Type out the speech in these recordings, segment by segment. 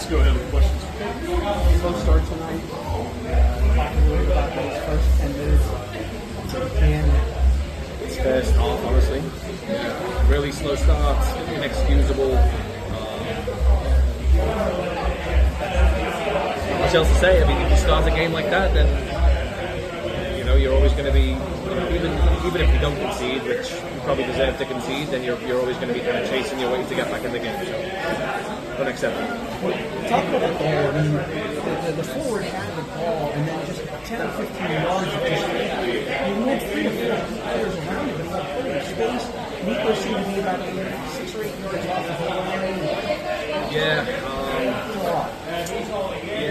Let's go ahead with questions. Slow start tonight. Talk a little bit about those first 10 minutes. It's first half, honestly. Really slow start, inexcusable. Not much else to say. I mean, if you start a game like that, then you're always going to be, even if you don't concede, which you probably deserve to concede, then you're always going to be kind of chasing your way to get back in the game. So, unacceptable. Talk about that goal. I mean, the forward had the ball, and then just 10 or 15 yards of just, you had 3 or 4 players around it, but if you put it in space, Nico seemed to be about 6 or 8 yards off the goal line. Yeah,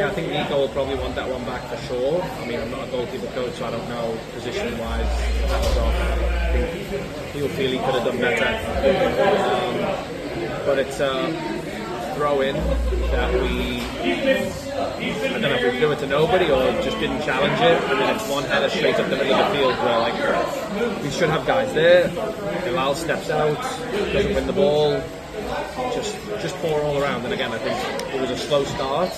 I think Nico will probably want that one back for sure. I mean, I'm not a goalkeeper coach, so I don't know position-wise that was off. I think he'll feel he could have done better. But it's a throw-in that I don't know if we threw it to nobody or just didn't challenge it, and then it's one header straight up the middle of the field where we should have guys there. Bilal steps out, doesn't win the ball. Just pour all around, and again I think it was a slow start.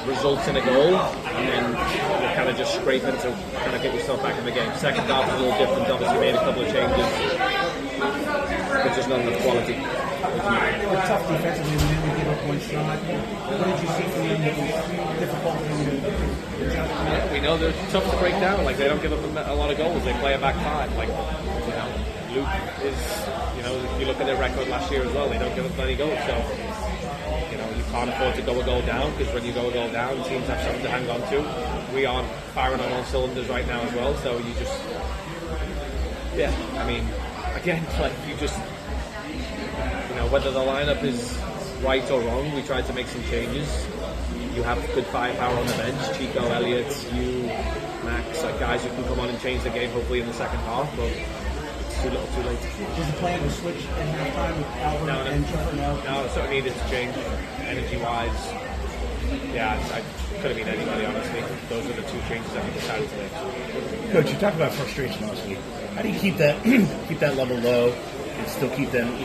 Results in a goal, and then you're kind of just scraping to kind of get yourself back in the game. Second half was a little different, obviously made a couple of changes, but just not enough quality. We're tough defensively, we didn't give up one shot. What did you see from them that was difficult for you to Yeah, we know they're tough to break down, like they don't give up a lot of goals, they play a back five, like Luke is, if you look at their record last year as well, they don't give up many goals, so you can't afford to go a goal down, because when you go a goal down, teams have something to hang on to. We aren't firing on all cylinders right now as well, so you just, I mean, again, like you just, whether the lineup is right or wrong, we tried to make some changes. You have good firepower on the bench, Chico, Elliott, you, Max, like guys who can come on and change the game hopefully in the second half, but it's too little too late. Was the plan to switch at halftime with Albert and Trevor? No, it certainly needed to change, energy-wise. Yeah, I could have been anybody, honestly. Those were the two changes that we decided to make. Coach, you talked about frustration last week. How do you keep that level low and still keep them,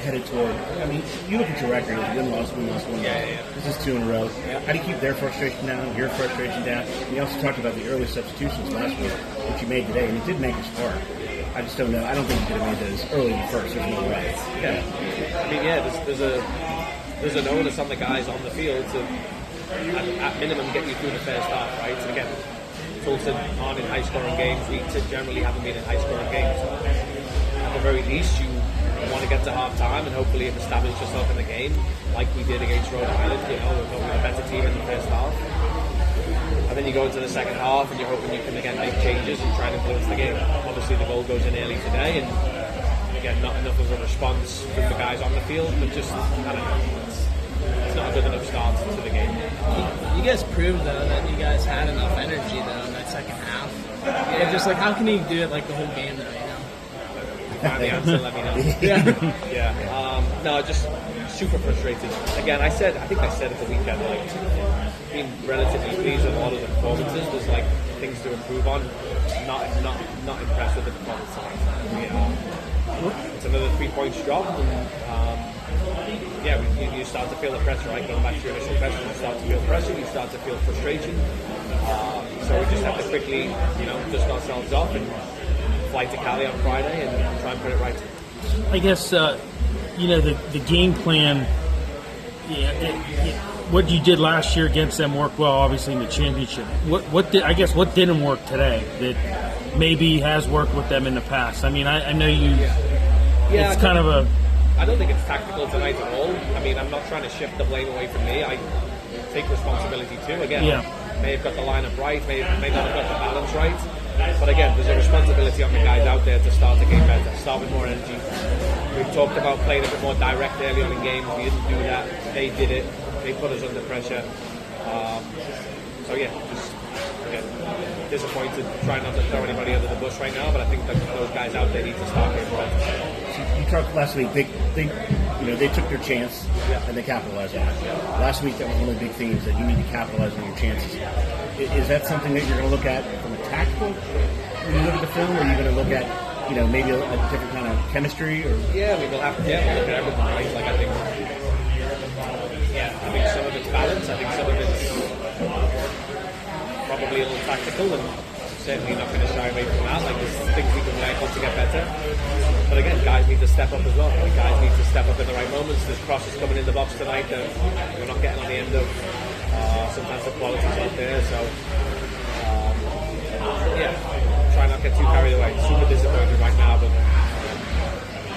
headed toward? I mean, you look at your record: win, loss, win, loss, win, loss. Yeah. This is 2 in a row. How do you keep their frustration down, your frustration down? You also talked about the early substitutions last week, which you made today, and it did make us far. I just don't know. I don't think you could have made those early first. There's no way. Yeah. I mean, there's an onus on the guys on the field to, at minimum, get you through the first half, right? And again, Tulsa aren't in high-scoring games. We generally haven't been in high-scoring games. So at the very least, you want to get to half-time and hopefully establish yourself in the game, like we did against Rhode Island. We were a better team in the first half. And then you go into the second half and you're hoping you can again make changes and try and influence the game. Obviously the goal goes in early today, and again not enough of a response from the guys on the field, but just, I don't know, it's not a good enough start to the game. You guys proved though that you guys had enough energy though in that second half. Yeah, just like how can you do it like the whole game though, Find the answer, let me know. No, just super frustrated. Again, I think I said at the weekend, like, being relatively pleased with a lot of the performances. There's like things to improve on. Not impressed with the performance tonight. It's another 3 points drop, and you start to feel the pressure. Right, going back to your initial question, you start to feel pressure. You start to feel frustration. So we just have to quickly, dust ourselves off and fly to Cali on Friday and try and put it right. I guess the game plan. What you did last year against them worked well, obviously in the championship. What didn't work today that maybe has worked with them in the past? I mean, I know you. Yeah, it's kind of a. I don't think it's tactical tonight at all. I mean, I'm not trying to shift the blame away from me. I take responsibility too. Again, may have got the lineup right, may not have got the balance right. But again, there's a responsibility on the guys out there to start the game better, start with more energy. We've talked about playing a bit more direct early on in games. We didn't do that. They did it. They put us under pressure. Just again, disappointed. Trying not to throw anybody under the bus right now, but I think that those guys out there need to start getting better. You talked last week. They took their chance and they capitalized on it. Last week, that was one of the big themes, that you need to capitalize on your chances. Is that something that you're going to look at from a tactical when you look at the film, or are you going to look at maybe a different kind of chemistry? Or we'll have to look at everything, right? Like I think tactical, and certainly not going to shy away from that. Like, there's things we can work on to get better. But again, guys need to step up as well. Like, guys need to step up in the right moments. There's crosses coming in the box tonight that we're not getting on the end of. Sometimes the quality's out there, so yeah, try not to get too carried away. Super disappointed right now, but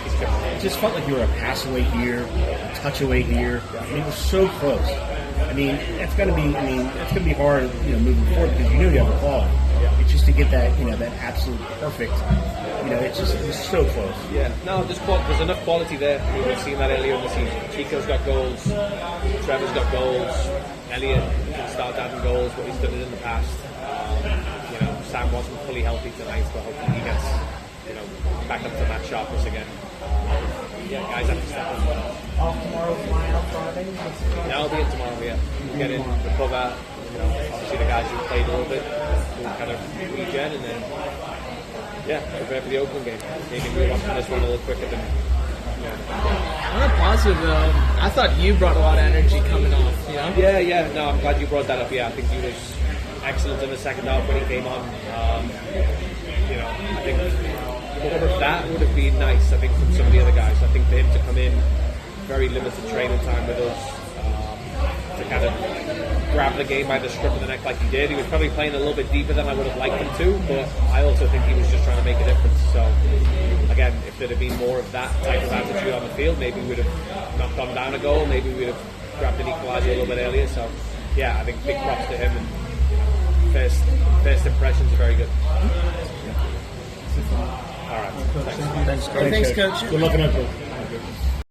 he's good. It just felt like you were a pass away here, a touch away here. I mean, it was so close. I mean, it's gonna be hard, moving forward because you have the ball. It's just to get that, that absolute perfect. It was so close. Yeah, no, there's enough quality there. I mean, we've seen that earlier in the season. Chico's got goals, Trevor's got goals, Elliot can start adding goals, but he's done it in the past. Sam wasn't fully healthy tonight, but hopefully he gets, back up to that sharpness again. Guys have to step up. Off tomorrow, flying out Friday. Yeah, I'll be in tomorrow, yeah. Get in, recover. Obviously the guys who played a little bit will kind of regen, and then prepare for the Oakland game. Maybe move on from this one a little quicker than. On a positive though, I thought you brought a lot of energy coming off. Yeah. No, I'm glad you brought that up. Yeah, I think he was excellent in the second half when he came on. I think more of that would have been nice. I think from some of the other guys. I think for him to come in, very limited training time with us, to kind of grab the game by the scruff of the neck like he did. He was probably playing a little bit deeper than I would have liked him to, but I also think he was just trying to make a difference. So again, if there'd have been more of that type of attitude on the field, maybe we would have knocked on down a goal, maybe we would have grabbed an equaliser a little bit earlier. So yeah, I think big props to him, and first impressions are very good. All right. Thanks, Coach. Thanks, Coach. Good luck on that.